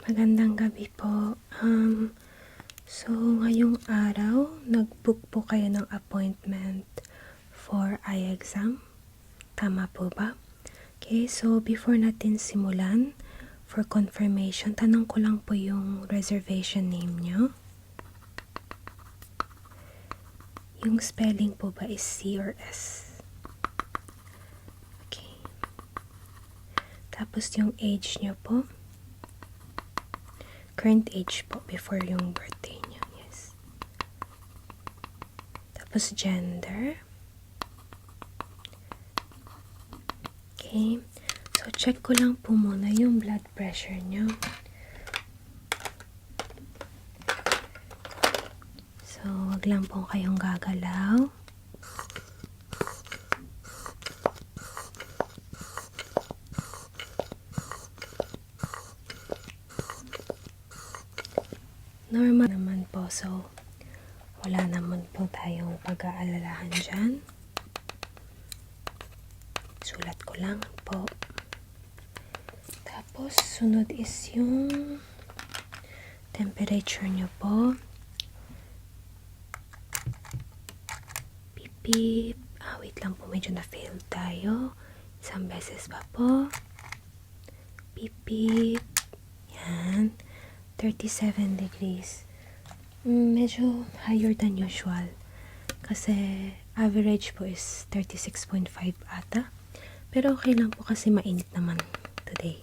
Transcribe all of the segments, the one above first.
Magandang gabi po. So ngayong araw, nag-book po kayo ng appointment for eye exam. Tama po ba? Okay, so before natin simulan, for confirmation, tanong ko lang po yung reservation name nyo. Yung spelling po ba is C or S? Okay. Tapos yung age nyo po. Current age po before yung birthday niyo. Yes. Tapos gender. Okay. So check ko lang po muna yung blood pressure niyo. So wag lang po kayong gagalaw. Normal naman po, so wala naman po tayong pag-aalalahan dyan. Sulat ko lang po. Tapos, sunod is yung temperature nyo po. Pipip. Wait lang po, medyo na-fail tayo. Isang beses pa po. Pipip. Yan. 37 degrees. Medyo higher than usual. Kasi average po is 36.5 ata. Pero okay lang po kasi mainit naman today.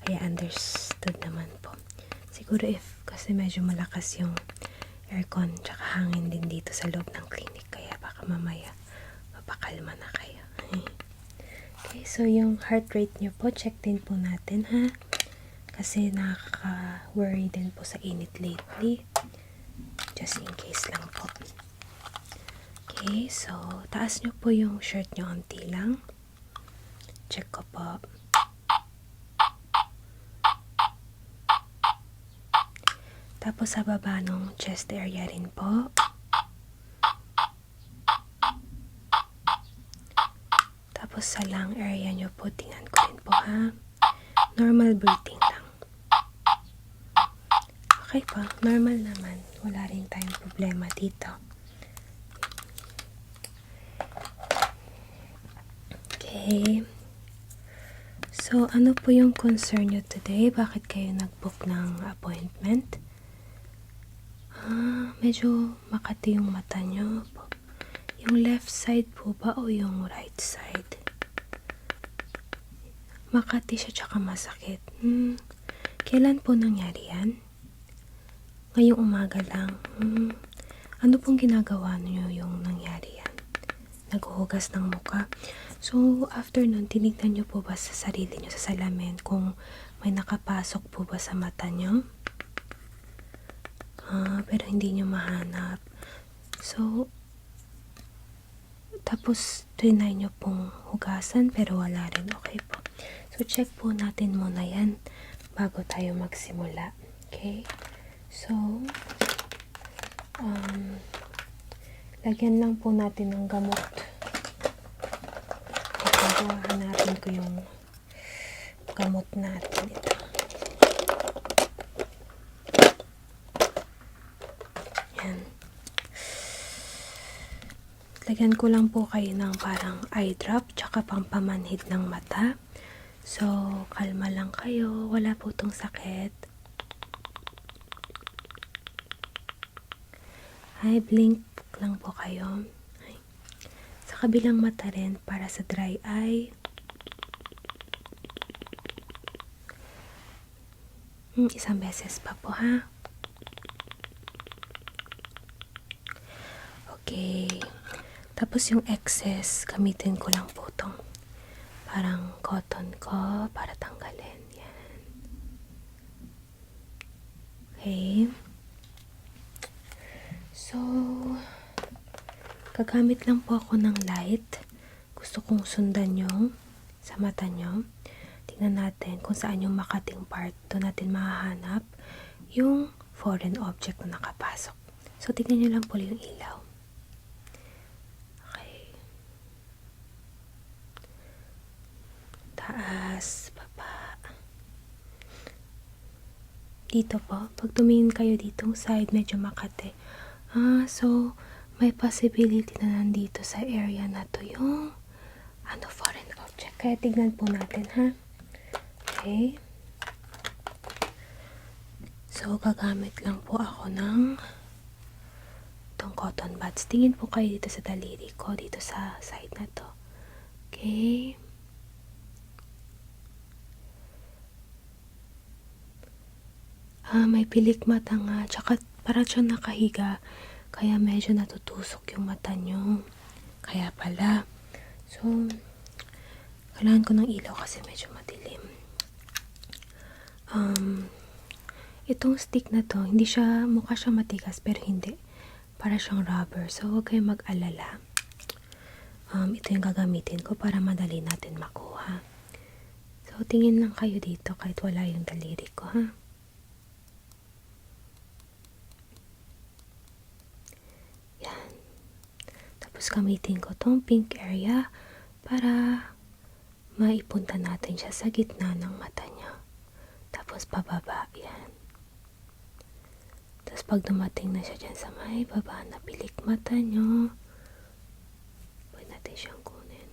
Kaya understood naman po. Siguro if kasi medyo malakas yung aircon tsaka hangin din dito sa loob ng clinic. Kaya baka mamaya mapakalma na kayo. Okay, so yung heart rate nyo po, check din po natin ha. Kasi nakaka-worry din po sa init lately. Just in case lang po. Okay, so taas nyo po yung shirt nyo onti lang. Check ko po. Tapos sa baba ng chest area rin po. Tapos sa lung area nyo po, tingnan ko rin po ha. Normal breathing lang. Okay po, normal naman. Wala rin tayong problema dito. Okay. So, ano po yung concern nyo today? Bakit kayo nag-book ng appointment? Medyo makati yung mata nyo po. Yung left side po ba o yung right side? Makati siya tsaka masakit. Kailan po nangyari yan? Ngayong umaga lang. Ano pong ginagawa niyo yung nangyari yan? Naghuhugas ng muka. So, after nun, tinignan niyo po ba sa sarili niyo sa salamin kung may nakapasok po ba sa mata niyo? Pero hindi niyo mahanap. So, tapos trinay niyo pong hugasan pero wala rin. Okay po. So, check po natin muna yan bago tayo magsimula. Okay? So, lagyan lang po natin ng gamot. Hanapin ko yung gamot natin. Ito. Yan. Lagyan ko lang po kayo ng parang eye drop tsaka pampamanhid ng mata. So, kalma lang kayo. Wala po itong sakit. Ay, blink lang po kayo. Ay. Sa kabilang mata rin para sa dry eye. Isang beses pa po ha. Okay. Tapos yung excess, gamitin ko lang po itong parang cotton ko para tanggalin. Yan. Okay. So, gagamit lang po ako ng light. Gusto kong sundan yung sa mata nyo. Tingnan natin kung saan yung makating part. Doon natin mahahanap yung foreign object na nakapasok. So, tingnan nyo lang po yung ilaw. Okay. Taas, baba. dito po. Pag tumingin kayo ditong side, medyo makate. So, may possibility na nandito sa area na to yung foreign object. Kaya tignan po natin, ha? Okay. So, gagamit lang po ako ng itong cotton buds. Tingin po kayo dito sa daliri ko, dito sa side na to. Okay. May pilik mata nga, tsaka para siyang nakahiga, kaya medyo natutusok yung mata nyo. Kaya pala. So, kailangan ko ng ilaw kasi medyo madilim. Itong stick na to, hindi siya, mukha siya matigas, pero hindi. Para siyang rubber. So, huwag kayong mag-alala. Ito yung gagamitin ko para madali natin makuha. So, tingin lang kayo dito kahit wala yung daliri ko, ha? Yan. Tapos, gamitin ko tong pink area para maipunta natin siya sa gitna ng mata niya. Tapos, pababa. Yan. Tapos, pag dumating na siya dyan sa may baba na pilik mata nyo, pwede natin siyang kunin.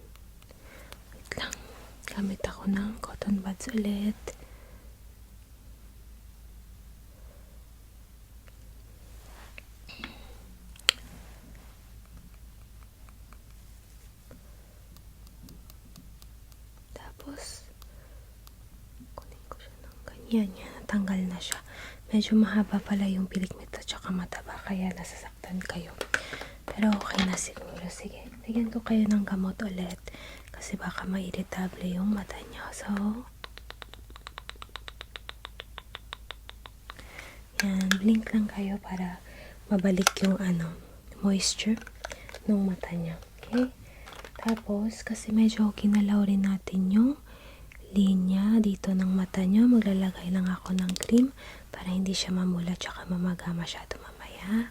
Wait lang. Gamit ako ng cotton buds ulit. Tapos, kunin ko siya ng ganyan. Yan. Natanggal na siya. Medyo mahaba pala yung pilik mata tsaka mataba, kaya nasasaktan kayo. Pero okay na siguro. Sige, bigyan ko kayo ng gamot ulit kasi baka ma-irritable yung mata nyo. So, yan, blink lang kayo para mabalik yung moisture ng mata nyo. Okay? Tapos, kasi medyo kinalaw rin natin yung linya dito ng mata nyo, maglalagay lang ako ng cream para hindi siya mamula tsaka mamaga masyado mamaya.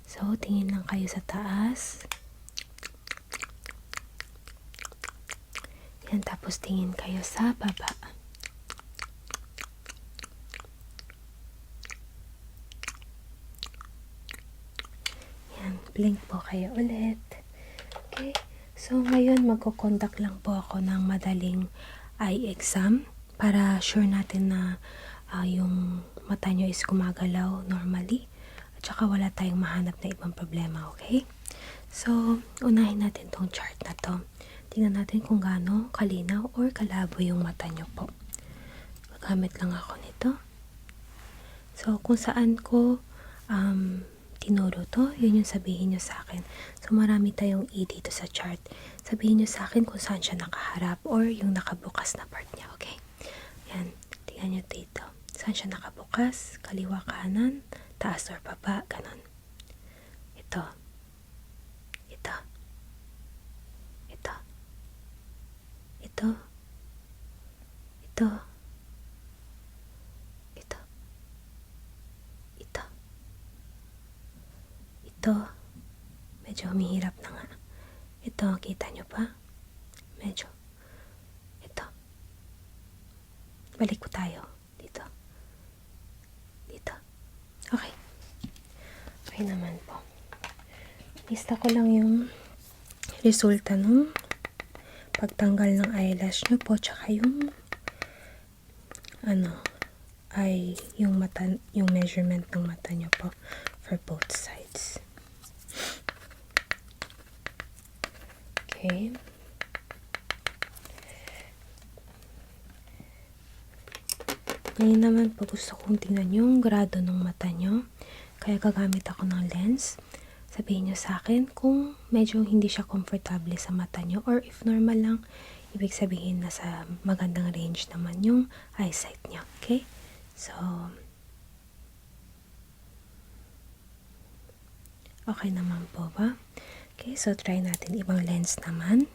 So, tingin lang kayo sa taas. Yan, tapos tingin kayo sa baba. Yan, blink po kayo ulit. Okay? So, ngayon magko-conduct lang po ako ng madaling eye exam para sure natin na yung mata nyo is gumagalaw normally at saka wala tayong mahanap na ibang problema, okay? So, unahin natin tong chart na to. Tingnan natin kung gaano kalinaw or kalabo yung mata nyo po. Magamit lang ako nito. So, kung saan ko tinuro to, yun yung sabihin nyo sa akin. So, marami tayong E dito sa chart. Sabihin nyo sa akin kung saan siya nakaharap or yung nakabukas na part niya, okay? Yan, tingnan nyo dito. Saan siya nakabukas? Kaliwa, kanan, taas or baba, ganon. Ito. Ito. Ito. Ito. Ito. Ito. Ito. Ito. Medyo humihirap na nga. Ito, kita nyo pa? Medyo. Ito. Balik ko tayo. Dito. Dito. Okay. Okay naman po. Lista ko lang yung resulta ng pagtanggal ng eyelash nyo po, tsaka yung ay yung mata, yung measurement ng mata nyo po for both sides. Okay. Ngayon naman po gusto kong tingnan yung grado ng mata nyo. Kaya gagamit ako ng lens. Sabihin nyo sa akin kung medyo hindi siya comfortable sa mata nyo or if normal lang, ibig sabihin nasa magandang range naman yung eyesight nyo. Okay? So, okay naman po ba? Okay, so try natin ibang lens naman.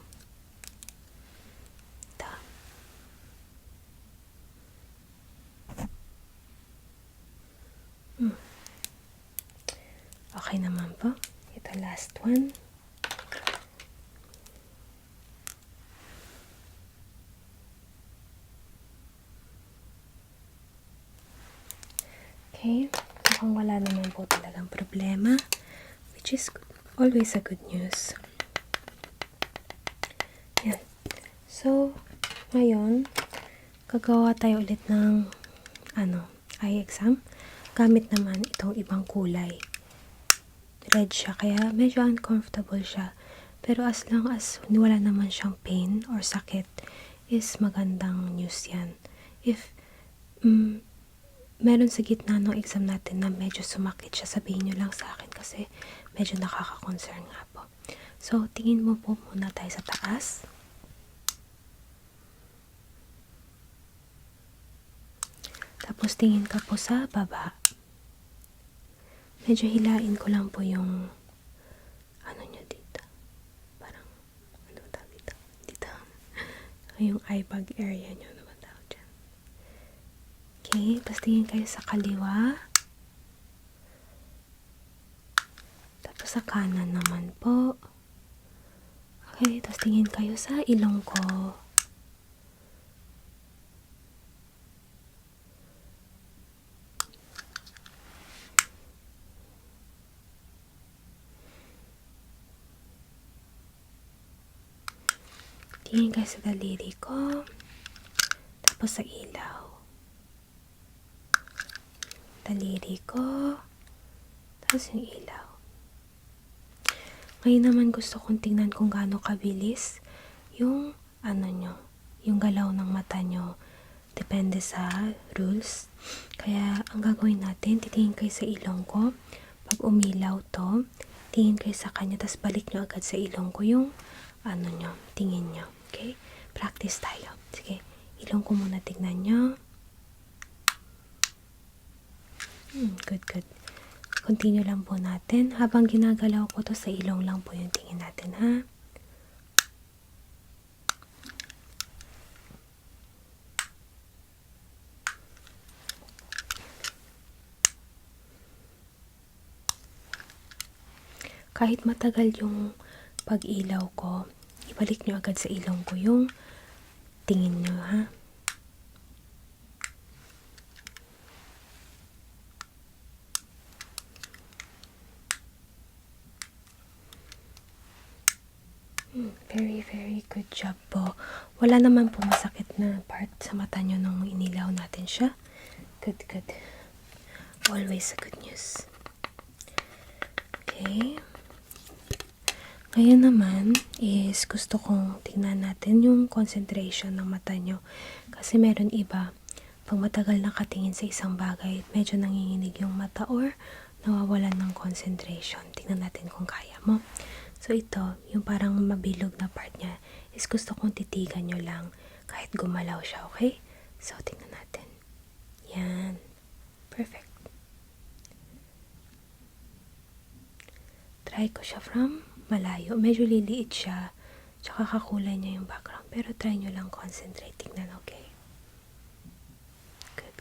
Ito. Okay naman po. Ito last one. Okay, mukhang wala naman po talagang problema, which is always a good news. Yan. So, ngayon, gagawa tayo ulit ng eye exam. Gamit naman itong ibang kulay. Red siya, kaya medyo uncomfortable siya. Pero as long as wala naman siyang pain or sakit, is magandang news yan. If meron sa gitna ng exam natin na medyo sumakit siya, sabihin nyo lang sa akin kasi medyo nakaka-concern nga po. So, tingin mo po muna tayo sa taas. Tapos, tingin ka po sa baba. Medyo hilain ko lang po yung nyo dito. Parang, tawag dito? Dito. Yung eye bag area nyo. Okay, tapos tingin kayo sa kaliwa. Tapos sa kanan naman po. Okay, tapos tingin kayo sa ilong ko. Tingin kayo sa daliri ko. Tapos sa ilaw. Daliri ko, tapos yung ilaw. Ngayon naman gusto kong tingnan kung gaano kabilis yung yung galaw ng mata nyo. Depende sa rules. Kaya ang gagawin natin, titingin kayo sa ilong ko. Pag umilaw to, tingin kayo sa kanya, tapos balik nyo agad sa ilong ko yung tingin nyo. Okay? Practice tayo. Sige, ilong ko muna tingnan nyo. Good. Continue lang po natin. Habang ginagalaw ko to, sa ilong lang po yung tingin natin, ha? Kahit matagal yung pag-ilaw ko, ibalik nyo agad sa ilong ko yung tingin nyo, ha? Very, very good job po. Wala naman po masakit na part sa mata nyo nung inilaw natin siya. Good. Always a good news. Okay. Ngayon naman is gusto kong tingnan natin yung concentration ng mata nyo. Kasi meron iba, pag matagal nakatingin sa isang bagay, medyo nanginginig yung mata or nawawalan ng concentration. Tingnan natin kung kaya mo. So ito, yung parang mabilog na part niya, is gusto kong titigan nyo lang kahit gumalaw siya, okay? So tingnan natin. Yan. Perfect. Try ko siya from malayo. Medyo liliit siya. Tsaka kakulay niya yung background. Pero try nyo lang concentrate. Tingnan, okay? Good.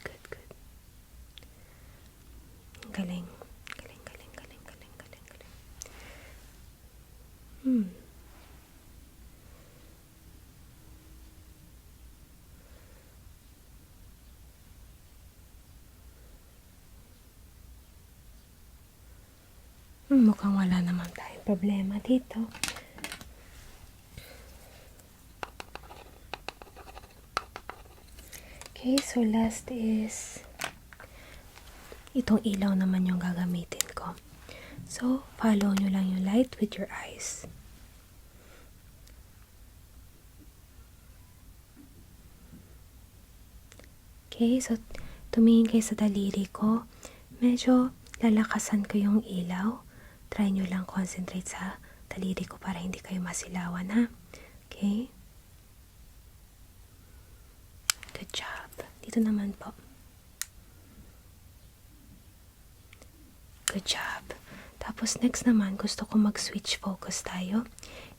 Galing. Mukhang wala naman tayong problema dito. Okay, so last is itong ilaw naman yung gagamitin ko. So, follow nyo lang yung light with your eyes. Okay, so tumingin kayo sa daliri ko. Medyo lalakasan ko yung ilaw. Try nyo lang concentrate sa daliri ko para hindi kayo masilawan, ha? Okay? Good job. Dito naman po. Good job. Tapos next naman, gusto ko mag-switch focus tayo.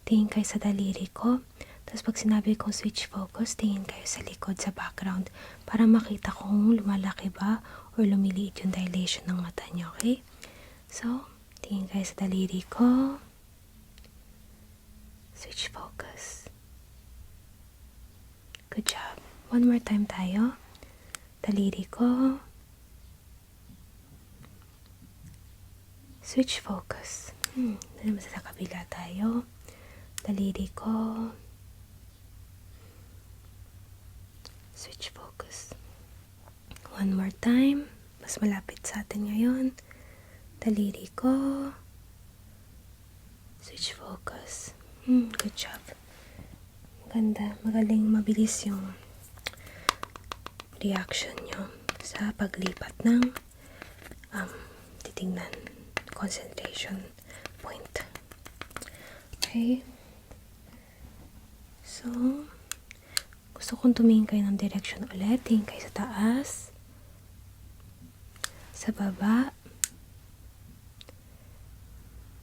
Tingin kayo sa daliri ko. Tapos pag sinabi kong switch focus, tingin kayo sa likod, sa background, para makita kung lumalaki ba or lumiliit yung dilation ng mata nyo, okay? So, tingin kayo sa daliri ko. Switch focus. Good job. One more time tayo. Daliri ko. Switch focus. Naman sa kabila tayo. Daliri ko. Switch focus. One more time. Mas malapit sa atin ngayon. Daliri ko. Switch focus. Good job. Maganda. Magaling mabilis yung reaction nyo sa paglipat ng titingnan concentration point. Okay. So, gusto kong tumingin kayo ng direction ulit. Tingin kayo sa taas, sa baba,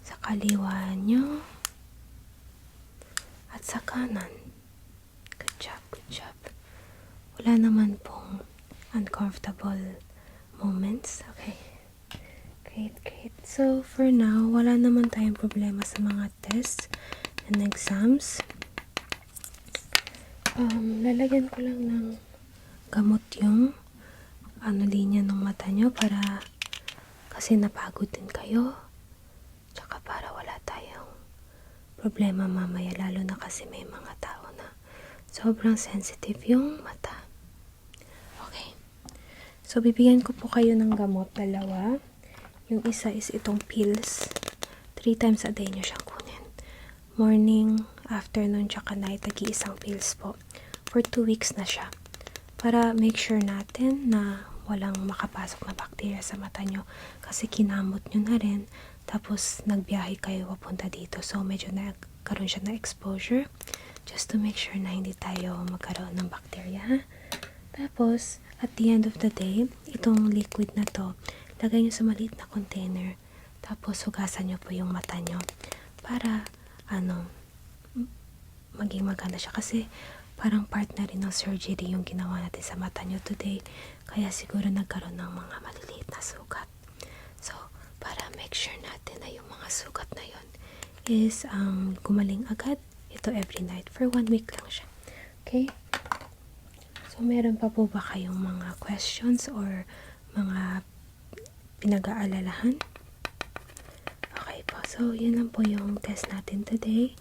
sa kaliwa nyo, at sa kanan. Good job, good job. Wala naman pong uncomfortable moments. Okay. Great, great. So, for now, wala naman tayong problema sa mga tests and exams. Lalagyan ko lang ng gamot yung linya ng mata nyo para kasi napagod din kayo. Tsaka para wala tayong problema mamaya, lalo na kasi may mga tao na sobrang sensitive yung mata. Okay. So, bibigyan ko po kayo ng gamot, dalawa. Yung isa is itong pills. 3 times a day nyo siyang kunin. Morning, afternoon, tsaka night, tagi-isang pills po. For 2 weeks na siya. Para make sure natin na walang makapasok na bacteria sa mata nyo. Kasi kinamot nyo na rin. Tapos, nagbiyahe kayo papunta dito. So, medyo nagkaroon siya na exposure. Just to make sure na hindi tayo magkaroon ng bacteria. Ha? Tapos, at the end of the day, itong liquid na to, lagay nyo sa maliit na container. Tapos, hugasan nyo po yung mata nyo. Para, maging maganda siya. Kasi, parang part na rin ng surgery yung ginawa natin sa mata nyo today. Kaya siguro nagkaroon ng mga maliliit na sugat. So, para make sure natin na yung mga sugat na yun is gumaling agad. Ito every night. For 1 week lang siya. Okay? So, meron pa po ba kayong mga questions or mga pinag-aalalahan? Okay po. So, yun lang po yung test natin today.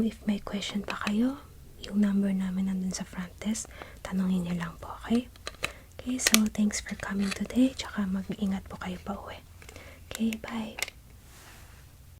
If may question pa kayo, yung number namin nandun sa front desk, tanongin niyo lang po, okay? Okay, so thanks for coming today, tsaka mag-ingat po kayo pa uwi. Okay, bye!